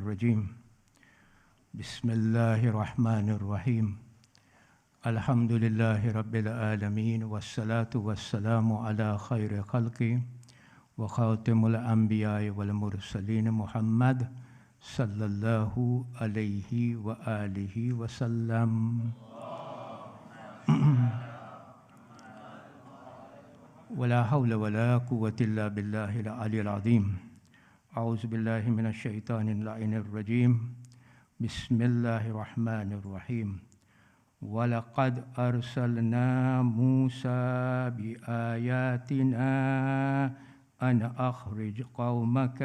الرجيم بسم الله الرحمن الرحيم الحمد لله رب العالمين والصلاة والسلام على خير خلقه وخاتم الأنبياء والمرسلين محمد صلى الله عليه وآله وسلم ولا حول ولا قوة إلا بالله العلي العظيم أعوذ بالله من الشيطان اللعين الرجيم بسم الله الرحمن الرحيم ولقد أرسلنا موسى بآياتنا أن أخرج قومك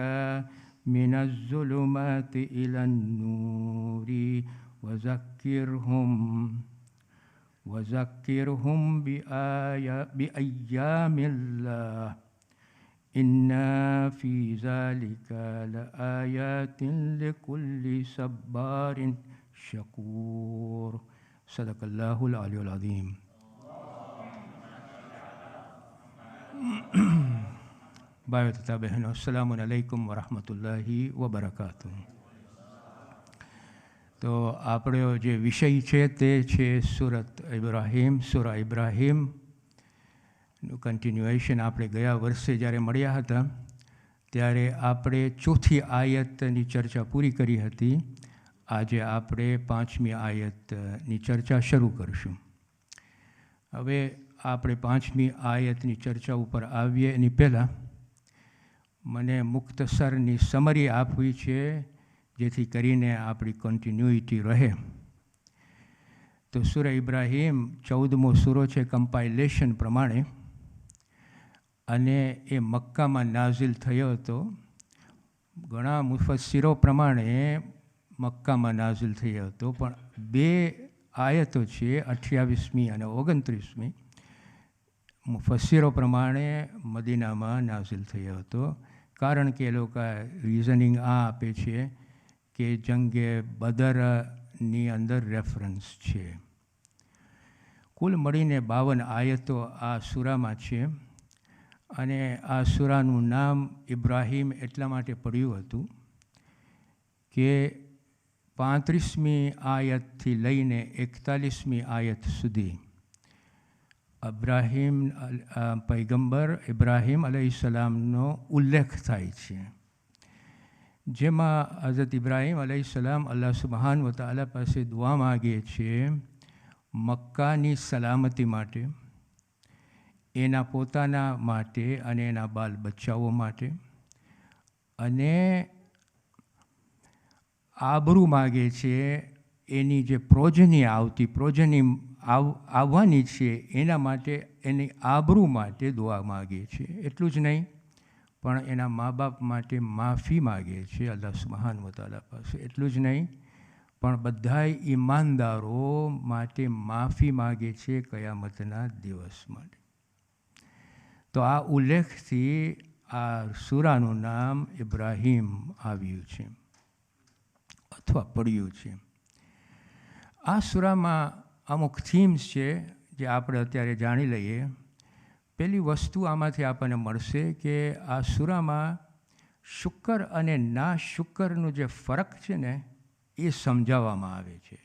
من الظلمات إلى النور وذكرهم بأيام الله إن في ذلك لآيات لكل صبار شكور صدق الله العلي العظيم. ભાઈઓ તથા બહેનો, અસ્સલામુ અલૈકુમ વરહમતુલ્લાહિ વબરકાતુહ. તો આપણો જે વિષય છે તે છે સુરત ઇબ્રાહીમ, સુરા ઇબ્રાહીમનું કન્ટિન્યુએશન. આપણે ગયા વર્ષે જ્યારે મળ્યા હતા ત્યારે આપણે ચોથી આયતની ચર્ચા પૂરી કરી હતી. આજે આપણે 5મી આયતની ચર્ચા શરૂ કરીશું. હવે આપણે 5મી આયતની ચર્ચા ઉપર આવીએ એની પહેલાં મને મુખ્તસરની સમરી આપવી છે જેથી કરીને આપણી કન્ટિન્યુઇટી રહે. તો સૂરા ઇબ્રાહીમ 14મો સૂરો છે કમ્પાઇલેશન પ્રમાણે, અને એ મક્કામાં નાઝિલ થયો હતો. ઘણા મુફસ્સીરો પ્રમાણે મક્કામાં નાઝિલ થયો હતો, પણ 2 આયતો છે 28મી અને 29મી. મુફસ્સીરો પ્રમાણે મદીનામાં નાઝિલ થયો હતો, કારણ કે એ લોકો રિઝનિંગ આ આપે છે કે જંગે બદરની અંદર રેફરન્સ છે. કુલ મળીને 52 આયતો આ સૂરામાં છે, અને આ સૂરાનું નામ ઇબ્રાહીમ એટલા માટે પડ્યું હતું કે 35મી આયતથી લઈને 41મી આયત સુધી પૈગંબર ઇબ્રાહીમ અલૈહિસ્સલામનો ઉલ્લેખ થાય છે, જેમાં હઝરત ઇબ્રાહીમ અલૈહિસ્સલામ અલ્લાહ સુબ્હાનહુ વ તઆલા પાસે દુઆ માગે છે મક્કાની સલામતી માટે, એના પોતાના માટે અને એના બાલ બચ્ચાઓ માટે, અને આબરૂ માગે છે એની જે પ્રોજની આવવાની છે એના માટે, એની આબરૂ માટે દુઆ માગે છે. એટલું જ નહીં, પણ એના મા બાપ માટે માફી માગે છે અલ્લાહ સુબ્હાનહુ વ તઆલા પાસે. એટલું જ નહીં, પણ બધાય ઈમાનદારો માટે માફી માગે છે કયામતના દિવસ માટે. તો આ ઉલ્લેખથી આ સૂરાનું નામ ઇબ્રાહીમ આવ્યું છે અથવા પડ્યું છે. આ સૂરામાં અમુક થીમ્સ છે જે આપણે અત્યારે જાણી લઈએ. પહેલી વસ્તુ આમાંથી આપણને મળશે કે આ સૂરામાં શુક્ર અને ના શુક્રનું જે ફરક છે ને એ સમજાવવામાં આવે છે.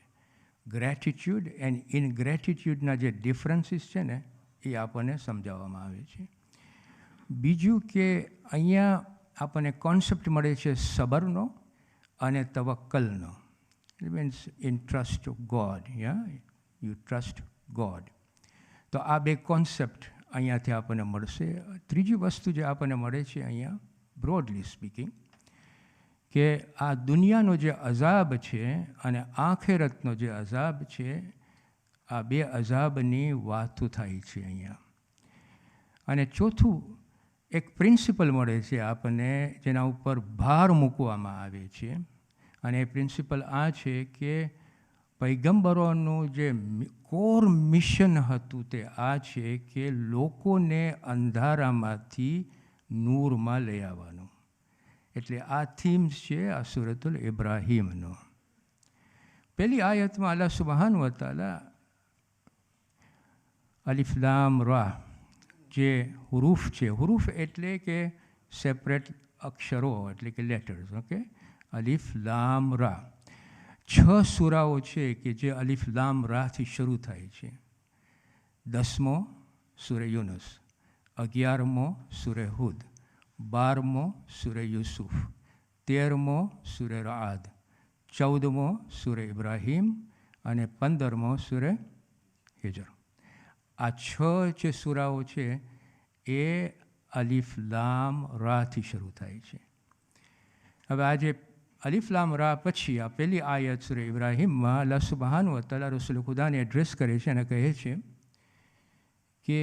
ગ્રેટિટ્યૂડ એન્ડ ઇનગ્રેટિટ્યૂડના જે ડિફરન્સીસ છે ને એ આપણને સમજાવવામાં આવે છે. બીજું કે અહીંયા આપણને કોન્સેપ્ટ મળે છે સબરનો અને તવક્કલનો. It means in trust of God. You trust God. તો આ 2 કોન્સેપ્ટ અહીંયાથી આપણને મળશે. ત્રીજી વસ્તુ જે આપણને મળે છે અહીંયા, બ્રોડલી સ્પીકિંગ, કે આ દુનિયાનો જે અઝાબ છે અને આખેરતનો જે અઝાબ છે, આ 2 અઝાબની વાતો થાય છે અહીંયા. અને ચોથું એક પ્રિન્સિપલ મળે છે આપણને જેના ઉપર ભાર મૂકવામાં આવે છે, અને એ પ્રિન્સિપલ આ છે કે પૈગંબરોનું જે કોર મિશન હતું તે આ છે કે લોકોને અંધારામાંથી નૂરમાં લઈ આવવાનું. એટલે આ થીમ્સ છે આ સૂરતુલ ઇબ્રાહીમનો. પહેલી આયતમાં અલ્લાહ સુબ્હાનહુ વ તઆલા અલિફ લામ રા જે હુરૂફ છે, હુરૂફ એટલે કે સેપરેટ અક્ષરો, એટલે કે લેટર્સ, ઓકે, અલિફ લામ રા. 6 સૂરાઓ છે કે જે અલિફ લામ રાથી શરૂ થાય છે. 10મો સૂરે યુનુસ, 11મો સૂરે હુદ, 12મો સૂરે યુસુફ, 13મો સૂરે રાદ, 14મો સૂરે ઇબ્રાહીમ અને 15મો સૂરે હિજર. આ 6 જે સૂરાઓ છે એ અલિફ લામ રાથી શરૂ થાય છે. હવે આજે અલિફ લામ રા પછી આ પહેલી આયત સૂરે ઇબ્રાહીમમાં અલ્લાહ સુબ્હાનહુ વ તઆલા રસૂલ ખુદાને એડ્રેસ કરે છે અને કહે છે કે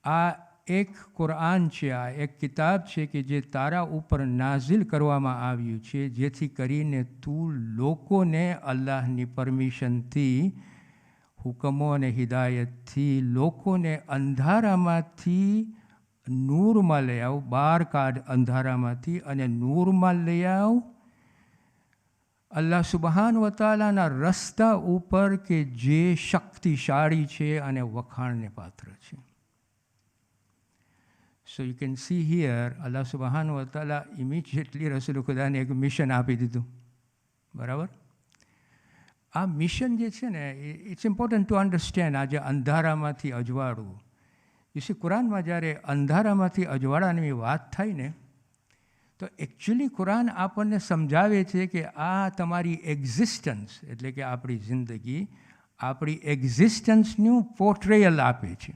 આ એક કુરાન છે, આ એક કિતાબ છે કે જે તારા ઉપર નાઝિલ કરવામાં આવ્યું છે જેથી કરીને તું લોકોને અલ્લાહની પરમિશનથી, હુકમો અને હિદાયતથી લોકોને અંધારામાંથી નૂરમાં લઈ આવ, બહાર કાઢ અંધારામાંથી અને નૂરમાં લઈ આવ અલ્લાહ સુબ્હાનહુ વ તઆલાના રસ્તા ઉપર કે જે શક્તિશાળી છે અને વખાણને પાત્ર છે. So you can see here, Allah subhanahu wa ta'ala immediately Rasool ખુદાને એક મિશન આપી દીધું. બરાબર? આ મિશન જે છે ને, ઇટ્સ ઇમ્પોર્ટન્ટ ટુ અન્ડરસ્ટેન્ડ. આજે અંધારામાંથી અજવાળું, યુસી કુરાનમાં જ્યારે અંધારામાંથી અજવાળાની વાત થાય ને, તો એકચ્યુઅલી કુરાન આપણને સમજાવે છે કે આ તમારી એક્ઝિસ્ટન્સ, એટલે કે આપણી જિંદગી, આપણી એક્ઝિસ્ટન્સનું પોર્ટ્રેયલ આપે છે.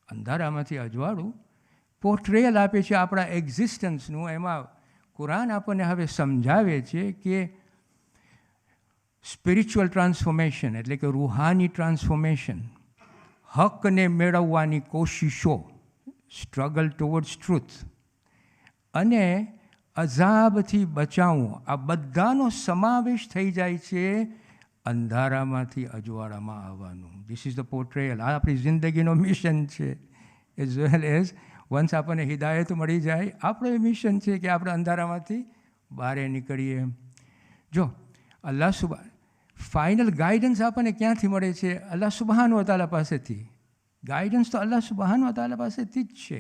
અંધારામાંથી અજવાળું પોર્ટ્રેયલ આપે છે આપણા એક્ઝિસ્ટન્સનું. એમાં કુરાન આપણને હવે સમજાવે છે કે સ્પિરિચ્યુઅલ ટ્રાન્સફોર્મેશન, એટલે કે રૂહાની ટ્રાન્સફોર્મેશન, હકને મેળવવાની કોશિશો, સ્ટ્રગલ ટુવર્ડ્સ ટ્રુથ, અને અઝાબથી બચાવવું, આ બધાનો સમાવેશ થઈ જાય છે અંધારામાંથી અજવાળામાં આવવાનું. This is the portrayal. આ આપણી જિંદગીનો મિશન છે. એઝ વેલ એઝ વન્સ આપણને હિદાયત મળી જાય, આપણો એ મિશન છે કે આપણે અંધારામાંથી બહાર નીકળીએ. જો અલ્લાહ ફાઇનલ ગાઈડન્સ આપણને ક્યાંથી મળે છે? અલ્લાહ સુબ્હાનહુ વ તઆલા પાસેથી. ગાઈડન્સ તો અલ્લાહ સુબ્હાનહુ વ તઆલા પાસેથી જ છે.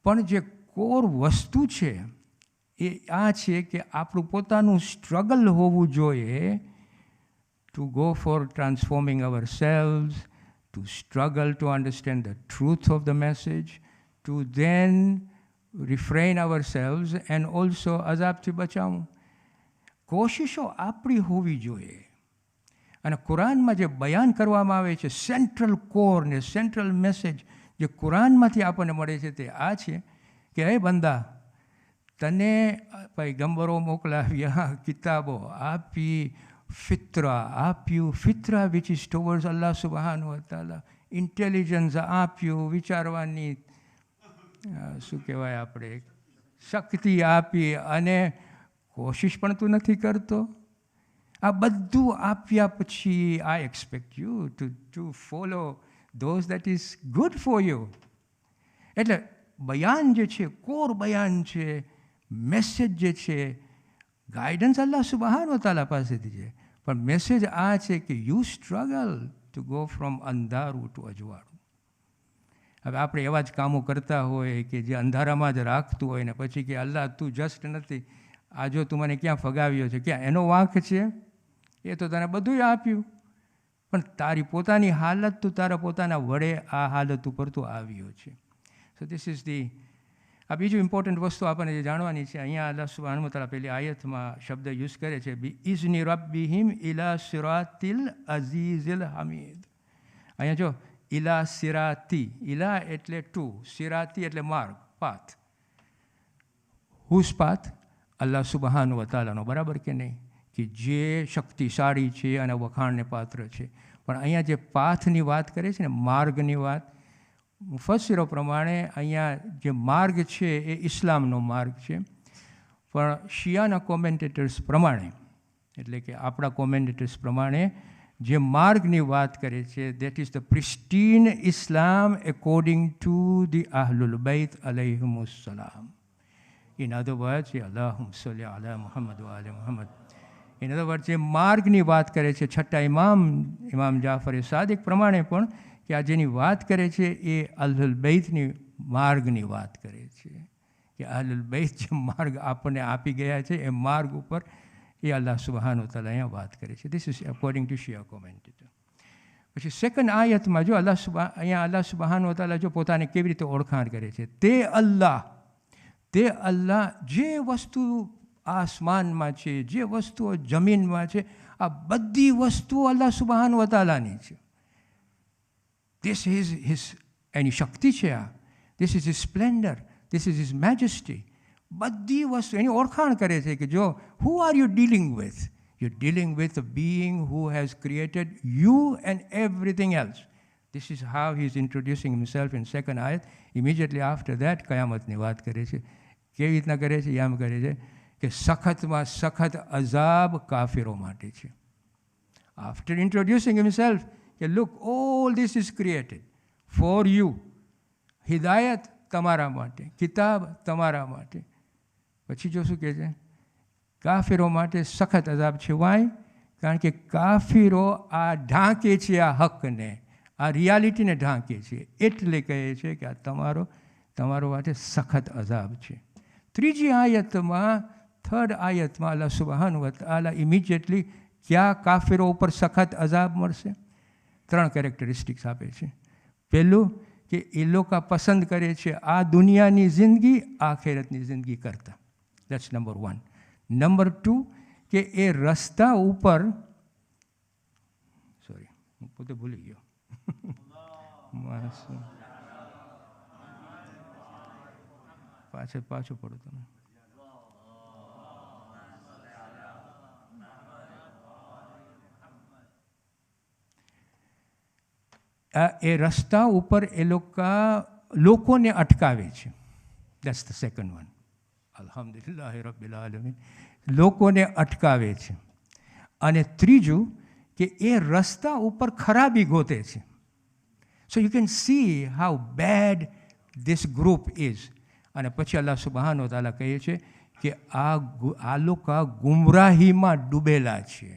પણ જે કોર વસ્તુ છે એ આ છે કે આપણું પોતાનું સ્ટ્રગલ હોવું જોઈએ to go for transforming ourselves, to struggle to understand the truth of the message, to then refrain ourselves and also azabથી બચાવવું. કોશિશો આપણી હોવી જોઈએ. અને કુરાનમાં જે બયાન કરવામાં આવે છે, સેન્ટ્રલ કોર ને સેન્ટ્રલ મેસેજ જે કુરાનમાંથી આપણને મળે છે તે આ છે કે હે બંદા, તને પૈગંબરો મોકલાવ્યા, કિતાબો આપી, ફિત્રા આપ્યું, ફિત્રા વિચ ઇઝ ટુવર્ડ્સ અલ્લાહ સુબ્હાનહુ વ તઆલા, ઇન્ટેલિજન્સ આપ્યું, વિચારવાની શું કહેવાય આપણે શક્તિ આપી, અને કોશિશ પણ તું નથી કરતો. આ બધું આપ્યા પછી I expect you to follow those that is good for you. એટલે બયાન જે છે, કોર બયાન છે, મેસેજ જે છે, ગાઈડન્સ અલ્લાહ સુબ્હાનહુ વ તઆલા પાસેથી છે. પણ મેસેજ આ છે કે you struggle to go from અંધારું ટુ અજવાળું. હવે આપણે એવા જ કામો કરતા હોય કે જે અંધારામાં જ રાખતું હોય ને પછી કે અલ્લાહ તું જસ્ટ નથી, આ જો તું મને ક્યાં ફગાવ્યો છે, ક્યાં એનો વાંક છે? એ તો તને બધું આપ્યું, પણ તારી પોતાની હાલત, તું તારા પોતાના વડે આ હાલત ઉપર તું આવ્યો છે. So this is the. આ બીજું ઇમ્પોર્ટન્ટ વસ્તુ આપણને જે જાણવાની છે, અહીંયા અલ્લાહ સુબ્હાનહુ વ તઆલા પહેલી આયતમાં શબ્દ યુઝ કરે છે, બી ઇઝની રબ્બિહિમ ઇલા સિરાતિલ અઝીઝિલ હમીદ. અહીંયા જો ઇલા સિરાતી, ઇલા એટલે ટુ, સિરાતી એટલે માર્ગ, પાથ. Whose path? અલ્લાહ સુબ્હાનહુ વ તઆલાનો. બરાબર કે નહીં? કે જે શક્તિશાળી છે અને વખાણને પાત્ર છે. પણ અહીંયા જે પાથની વાત કરે છે ને, માર્ગની વાત, મુફસ્સિરો પ્રમાણે અહીંયા જે માર્ગ છે એ ઇસ્લામનો માર્ગ છે. પણ શિયાના કોમેન્ટેટર્સ પ્રમાણે, એટલે કે આપણા કોમેન્ટેટર્સ પ્રમાણે જે માર્ગની વાત કરે છે, that is the pristine Islam according to the અહલુલ બૈત અલૈહિમુસ સલામ. In other words, Allahumma salli ala Muhammad wa ala Muhammad. In other words, જે માર્ગની વાત કરે છે, છઠ્ઠા ઇમામ જાફર સાદિક પ્રમાણે પણ, કે આ જેની વાત કરે છે એ અહલુલ બૈતની માર્ગની વાત કરે છે, કે અહલુલ બૈત જે માર્ગ આપણને આપી ગયા છે એ માર્ગ ઉપર એ અલ્લાહ સુબહાન તાલા અહીંયા વાત કરે છે. This is according to Shia commentator. પછી સેકન્ડ આયતમાં જો અહીંયા અલ્લાહ સુબહાન તાલા જો પોતાને કેવી રીતે ઓળખાણ કરે છે, તે અલ્લાહ જે વસ્તુ આસમાનમાં છે, જે વસ્તુઓ જમીનમાં છે, આ બધી વસ્તુઓ અલ્લાહ સુબહાન તાલાની છે. ધીસ ઇઝ હિઝ એની શક્તિ છે. આ this is his Splendor, this is his majesty. બધી વસ્તુ એની ઓળખાણ કરે છે કે જો who are you dealing with? You're dealing with a being who has created you and everything else. This is how he's introducing himself in second ayat. Immediately after that, કયામતની વાત કરે છે. કેવી રીતના કરે છે? એમ કરે છે કે સખતમાં સખત અઝાબ કાફિરો માટે છે. After introducing himself, કે look, all this is created for you. Hidayat તમારા માટે, કિતાબ તમારા માટે. પછી જો શું કહે છે? કાફિરો માટે સખત અઝાબ છે. વાય? કારણ કે કાફિરો આ ઢાંકે છે, આ હકને, આ રિયાલિટીને ઢાંકે છે. એટલે કહે છે કે આ તમારો માટે સખત અઝાબ છે. ત્રીજી આયતમાં, થર્ડ આયતમાં અલ્લાહ સુબહાનહુ વ તઆલા ઇમિડિયેટલી ક્યાં કાફિરો ઉપર સખત અઝાબ મળશે? 3 કેરેક્ટરિસ્ટિક્સ આપે છે. પહેલું કે એ લોકો પસંદ કરે છે આ દુનિયાની જિંદગી આખેરતની જિંદગી કરતાં. That's number 1. નંબર 2 કે એ રસ્તા ઉપર, સોરી હું પોતે ભૂલી ગયો, પાછું પડો તમે. એ રસ્તા ઉપર એ લોકોને અટકાવે છે. That's the second one. અલ્હમ્દુલિલ્લાહ રબ્બિલ આલમીન. લોકોને અટકાવે છે. અને ત્રીજું કે એ રસ્તા ઉપર ખરાબી ગોતે છે. So you can see how bad this group is. અને પછી અલ્લાહ સુબહાનહુ તઆલા કહે છે કે આ લોકો ગુમરાહીમાં ડૂબેલા છે.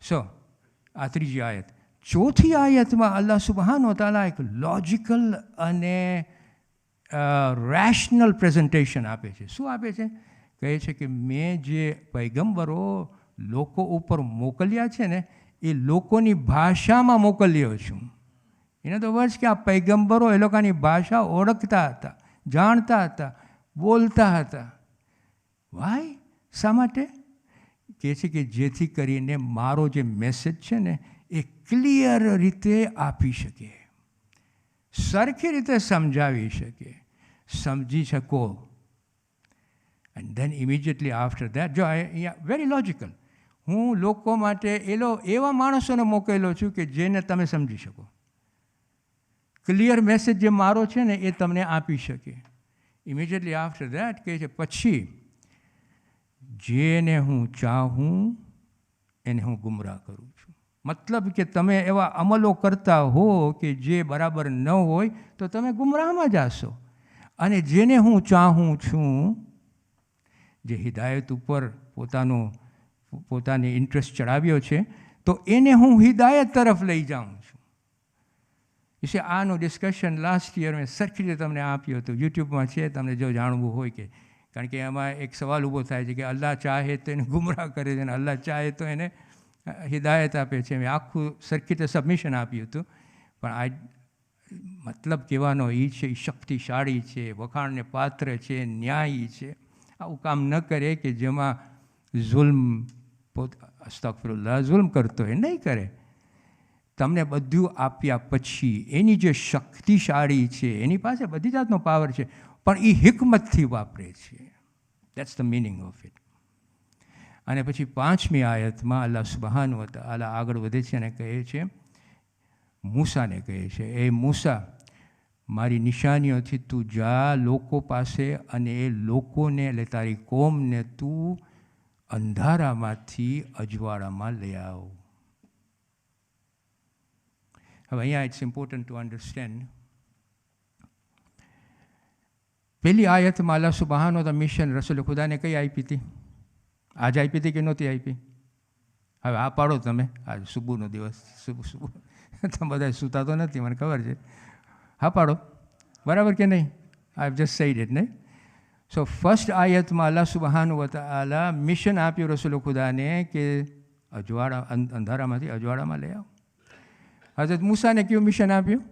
સો આ ત્રીજી આયત. ચોથી આયતમાં અલ્લાહ સુબહાનહુ તઆલા એક લોજિકલ અને રેશનલ પ્રેઝન્ટેશન આપે છે. શું આપે છે? કહે છે કે મેં જે પૈગંબરો લોકો ઉપર મોકલ્યા છે ને, એ લોકોની ભાષામાં મોકલ્યો છું. એને તો વર્ષ કે આ પૈગંબરો એ લોકોની ભાષા ઓળખતા હતા, જાણતા હતા, બોલતા હતા. વાય? શા માટે? કહે છે કે જેથી કરીને મારો જે મેસેજ છે ને એ ક્લિયર રીતે આપી શકે, સરખી રીતે સમજાવી શકે, સમજી શકો. And then immediately after that, જો અહીંયા વેરી લોજિકલ, હું લોકો માટે એવા માણસોને મોકલેલો છું કે જેને તમે સમજી શકો. ક્લિયર મેસેજ જે મારો છે ને એ તમને આપી શકે. ઇમિડિયેટલી આફ્ટર દેટ કહે છે પછી જેને હું ચાહું એને હું ગુમરાહ કરું છું. મતલબ કે તમે એવા અમલો કરતા હો કે જે બરાબર ન હોય તો તમે ગુમરાહમાં જાશો. અને જેને હું ચાહું છું, જે હિદાયત ઉપર પોતાની ઇન્ટરેસ્ટ ચડાવ્યો છે, તો એને હું હિદાયત તરફ લઈ જાઉં છું. વિશે આનું ડિસ્કશન લાસ્ટ યર મેં સરખી રીતે તમને આપ્યું હતું. યુટ્યુબમાં છે, તમને જો જાણવું હોય કે. કારણ કે એમાં એક સવાલ ઊભો થાય છે કે અલ્લાહ ચાહે તો એને ગુમરાહ કરે છે અને અલ્લાહ ચાહે તો એને હિદાયત આપે છે. મેં આખું સરખી રીતે સબમિશન આપ્યું હતું. પણ આ મતલબ કહેવાનો એ છે, એ શક્તિશાળી છે, વખાણને પાત્ર છે, ન્યાયી છે. આવું કામ ન કરે કે જેમાં અસ્તગફિરુલ્લાહ ઝુલ્મ કરતો હોય, નહીં કરે. તમને બધું આપ્યા પછી એની જે શક્તિશાળી છે, એની પાસે બધી જાતનો પાવર છે, પણ એ હિકમતથી વાપરે છે. That's the meaning of it. અને પછી 5મી આયતમાં અલ્લાહ સુબહાનહુ વ તઆલા આગળ વધે છે અને કહે છે, મૂસાને કહે છે, એ મૂસા, મારી નિશાનીઓથી તું જા લોકો પાસે અને એ લોકોને એટલે તારી કોમને તું અંધારામાંથી અજવાળામાં લઈ આવ. હવે અહીંયા ઇટ્સ ઇમ્પોર્ટન્ટ ટુ અન્ડરસ્ટેન્ડ. પહેલી આયતમાં અલ્લાહ સુબહાનહુ વ તઆલા મિશન રસૂલ ખુદાને કઈ આપી હતી? આજે આપી હતી કે નહોતી આપી? હવે આ પાડો તમે. આજ સુબહનો દિવસ, સુબહ તમે બધા સૂતા તો નથી, મને ખબર છે. હા પાડો, બરાબર કે નહીં? I have just said it, નહીં? સો ફર્સ્ટ આયતમાં અલ્લાહ સુબહાનહુ વ તઆલા મિશન આપ્યું રસૂલ ખુદાને કે અંધારામાંથી અજવાળામાં લઈ આવો. હઝરત મૂસાને કયું મિશન આપ્યું?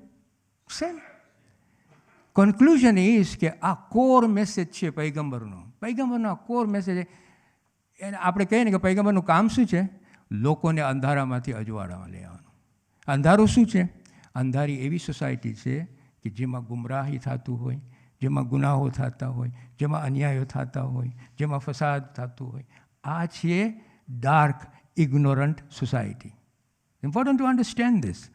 સેમ. કન્ક્લુઝન ઇઝ કે આ કોર મેસેજ છે પૈગંબરનો. પૈગંબરનો આ કોર મેસેજ એને આપણે કહીએ ને કે પૈગંબરનું કામ શું છે? લોકોને અંધારામાંથી અજવાળામાં લઈ આવવાનું. અંધારું શું છે? અંધારી એવી સોસાયટી છે કે જેમાં ગુમરાહી થતું હોય, જેમાં ગુનાહો થતા હોય, જેમાં અન્યાયો થતા હોય, જેમાં ફસાદ થતું હોય. આ છે dark ignorant society. Important to understand this.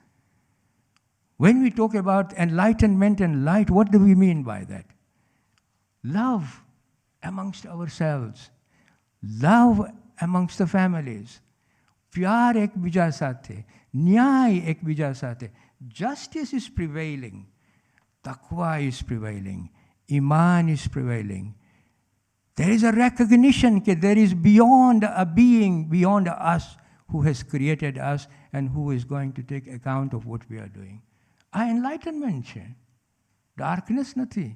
When we talk about enlightenment and light, what do we mean by that? Love amongst ourselves. Love amongst the families. પ્યાર એકબીજા સાથે, ન્યાય એકબીજા સાથે. Justice is prevailing. Taqwa is prevailing. Iman is prevailing. There is a recognition that there is beyond a being, beyond us, who has created us and who is going to take account of what we are doing. આ એનલાઇટનમેન્ટ છે, darkness નથી.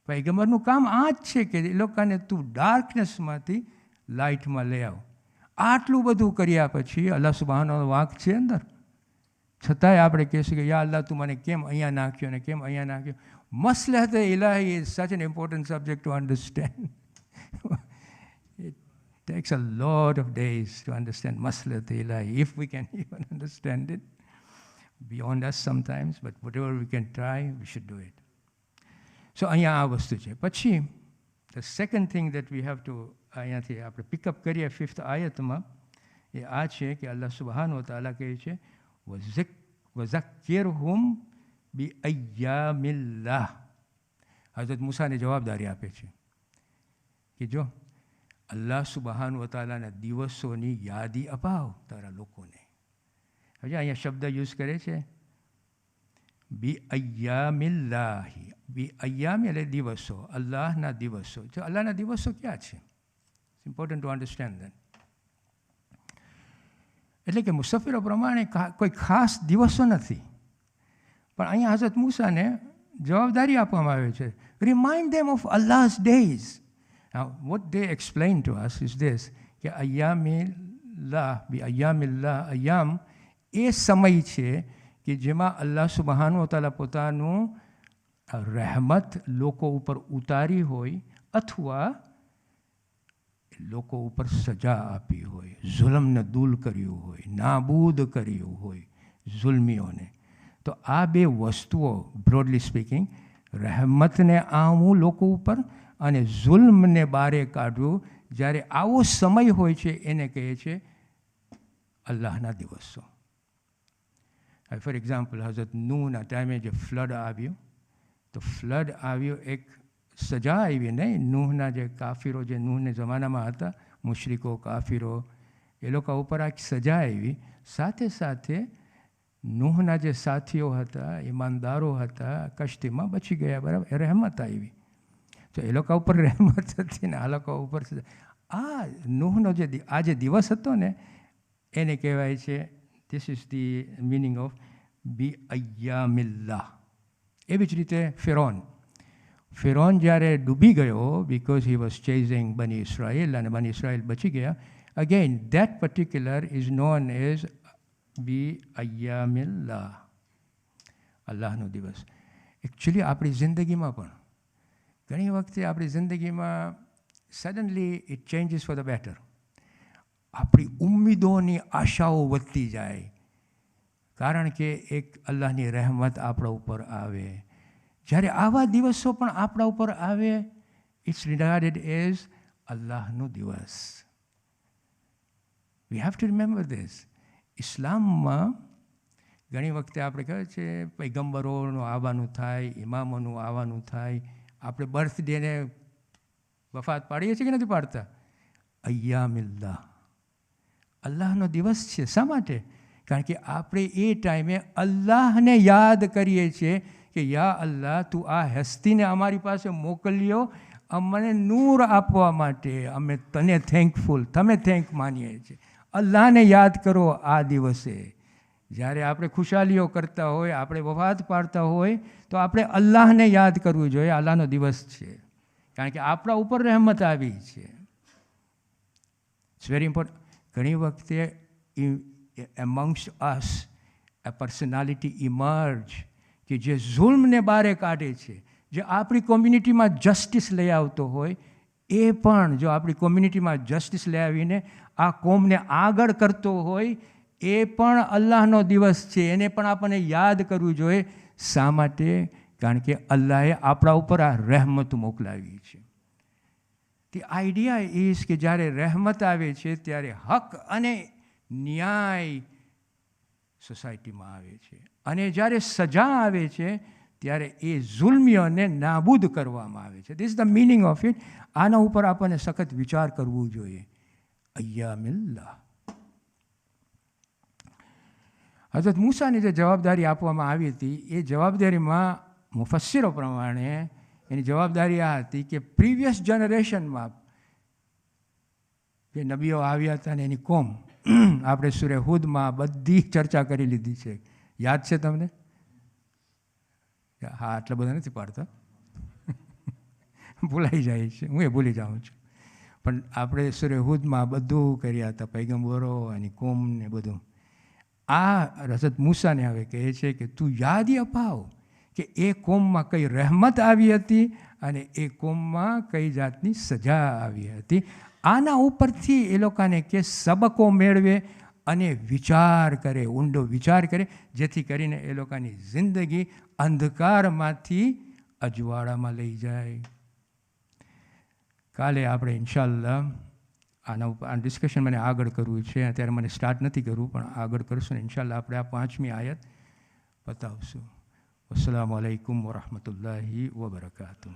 પૈગંબરનું કામ આ જ છે કે એ લોકોને તું ડાર્કનેસમાંથી લાઇટમાં લઈ આવ. આટલું બધું કર્યા પછી અલ્લાહ સુબહાનહુ વાંક છે અંદર, છતાંય આપણે કહીશું કે યા અલ્લાહ તું મને કેમ અહીંયા નાખ્યો અને કેમ અહીંયા નાખ્યો. મસલહત Ilahi is such an important subject to understand. It takes a lot of days to understand Maslahat Ilahi, if we can even understand it. Beyond us sometimes, but whatever we can try, we should do it. So અહીંયા આ વસ્તુ છે. પછી the second thing that we have to અહીંયાથી આપણે pickup કરીએ 5th આયતમાં, એ આ છે કે અલ્લાહ સુબહાનહુ વ તઆલા કહે છે વઝક્કિરહુમ બિ અય્યામિલ્લાહ. હઝરત મૂસાને જવાબદારી આપે છે કે જો અલ્લાહ સુબહાનહુ વ તઆલાના દિવસોની યાદી અપાવ તારા લોકોને. હવે અહીંયા શબ્દ યુઝ કરે છે બિ અય્યામિલ્લાહી. બિ અય્યામ એટલે દિવસો, અલ્લાહના દિવસો. જો અલ્લાહના દિવસો ક્યાં છે? It's important to understand that. એટલે કે મુસાફિરો પ્રમાણે કોઈ ખાસ દિવસો નથી, પણ અહીંયા હઝરત મૂસાને જવાબદારી આપવામાં આવે છે. Remind them of Allah's days. Now, what they explain to us is this, કે અય્યામિલ્લાહ, બી અય્યામિલ્લાહ, અય્યામ એ સમય છે કે જેમાં અલ્લાહ સુબહાનહુ વ તઆલા પોતાનું રહેમત લોકો ઉપર ઉતારી હોય અથવા લોકો ઉપર સજા આપી હોય, જુલ્મને દૂર કર્યું હોય, નાબૂદ કર્યું હોય જુલ્મીઓને. તો આ બે વસ્તુઓ બ્રોડલી સ્પીકિંગ, રહેમતને આવવું લોકો ઉપર અને જુલ્મને બારે કાઢવું, જ્યારે આવો સમય હોય છે એને કહે છે અલ્લાહના દિવસો. ફોર એક્ઝામ્પલ, હઝરત નૂહના ટાઈમે જે ફ્લડ આવ્યું, તો ફ્લડ આવ્યો એક સજા આવી નહીં. નૂહના જે કાફીરો, જે નૂહને જમાનામાં હતા, મુશરિકો, કાફીરો, એ લોકો ઉપર આ સજા આવી. સાથે સાથે નૂહના જે સાથીઓ હતા, ઈમાનદારો હતા, કશ્તીમાં બચી ગયા, બરાબર, રહેમત આવી. તો એ લોકો ઉપર રહેમત હતી ને આ લોકો ઉપર આ નૂહનો જે આ જે દિવસ હતો ને એને કહેવાય છે, this is the meaning of બી અય્યામિલ્લાહ. એવી જ રીતે ફિરૌન જ્યારે ડૂબી ગયો, બિકોઝ હી વોઝ ચેઝિંગ બની ઇસરાએલ, અને બની ઇસરાએલ બચી ગયા, again that particular is known as બી અય્યામિલ્લાહ, અલ્લાહનો દિવસ. એકચ્યુઅલી આપણી જિંદગીમાં પણ ઘણી વખતે આપણી જિંદગીમાં suddenly it changes for the better. આપણી ઉમ્મીદોની આશાઓ વધતી જાય, કારણ કે એક અલ્લાહની રહેમત આપણા ઉપર આવે. જ્યારે આવા દિવસો પણ આપણા ઉપર આવે, ઇટ્સ રિગાર્ડેડ એઝ અલ્લાહનો દિવસ. We have to remember this. ઇસ્લામમાં ઘણી વખતે આપણે કહે છે પૈગંબરોનું આવવાનું થાય, ઇમામોનું આવવાનું થાય. આપણે બર્થડેને વફાત પાડીએ છીએ કે નથી પાડતા? અય્યામિલ્લાહ, અલ્લાહનો દિવસ છે. શા માટે? કારણ કે આપણે એ ટાઈમે અલ્લાહને યાદ કરીએ છીએ કે યા અલ્લાહ, તું આ હસ્તીને અમારી પાસે મોકલ્યો અમને નૂર આપવા માટે. અમે તને થેન્કફુલ, તમે થેન્ક માનીએ છીએ. અલ્લાહને યાદ કરો આ દિવસે, જ્યારે આપણે ખુશાલીઓ કરતા હોય, આપણે વફાત પાડતા હોય, તો આપણે અલ્લાહને યાદ કરવું જોઈએ. અલ્લાહનો દિવસ છે, કારણ કે આપણા ઉપર રહેમત આવી છે. It's very important. ઘણી વખતે એમંગ્સ્ટ અસ a personality emerge કે જે ઝુલ્મને બારે કાઢે છે, જે આપણી કોમ્યુનિટીમાં જસ્ટિસ લઈ આવતો હોય, એ પણ જો આપણી કોમ્યુનિટીમાં જસ્ટિસ લઈ આવીને આ કોમને આગળ કરતો હોય, એ પણ અલ્લાહનો દિવસ છે. એને પણ આપણને યાદ કરવું જોઈએ. શા માટે? કારણ કે અલ્લાહે આપણા ઉપર આ રહેમત મોકલાવી છે. ધી આઈડિયા ઇઝ કે જ્યારે રહેમત આવે છે ત્યારે હક અને ન્યાય સોસાયટીમાં આવે છે, અને જ્યારે સજા આવે છે ત્યારે એ ઝુલ્મીઓને નાબૂદ કરવામાં આવે છે. This is the meaning of it. આના ઉપર આપણને સખત વિચાર કરવું જોઈએ. અય્યામિલ્લાહ. હઝરત મૂસાની જે જવાબદારી આપવામાં આવી હતી, એ જવાબદારીમાં મુફસ્સિરો પ્રમાણે એની જવાબદારી આ હતી કે પ્રીવિયસ જનરેશનમાં જે નબીઓ આવ્યા હતા ને એની કોમ, આપણે સૂરે હુદમાં બધી ચર્ચા કરી લીધી છે. યાદ છે તમને? હા, આટલા બધા નથી પાડતા, ભૂલાઈ જાય છે, હું એ ભૂલી જાઉં છું. પણ આપણે સૂરે હુદમાં બધું કર્યા હતા, પૈગંબરો એની કોમ ને બધું. આ હઝરત મૂસાને હવે કહે છે કે તું યાદી અપાવ કે એ કોમમાં કઈ રહેમત આવી હતી અને એ કોમમાં કઈ જાતની સજા આવી હતી. આના ઉપરથી એ લોકોને કે સબકો મેળવે અને વિચાર કરે, ઊંડો વિચાર કરે, જેથી કરીને એ લોકોની જિંદગી અંધકારમાંથી અજવાળામાં લઈ જાય. કાલે આપણે ઇન્શાઅલ્લાહ આના ઉપર આ ડિસ્કશન મને આગળ કરવું છે. અત્યારે મને સ્ટાર્ટ નથી કરવું, પણ આગળ કરશું ને ઇન્શાઅલ્લાહ આપણે આ 5મી આયત પતાવશું. અસ્સલામુ અલૈકુમ વરહમતુલ્લાહિ વબરકાતુહ.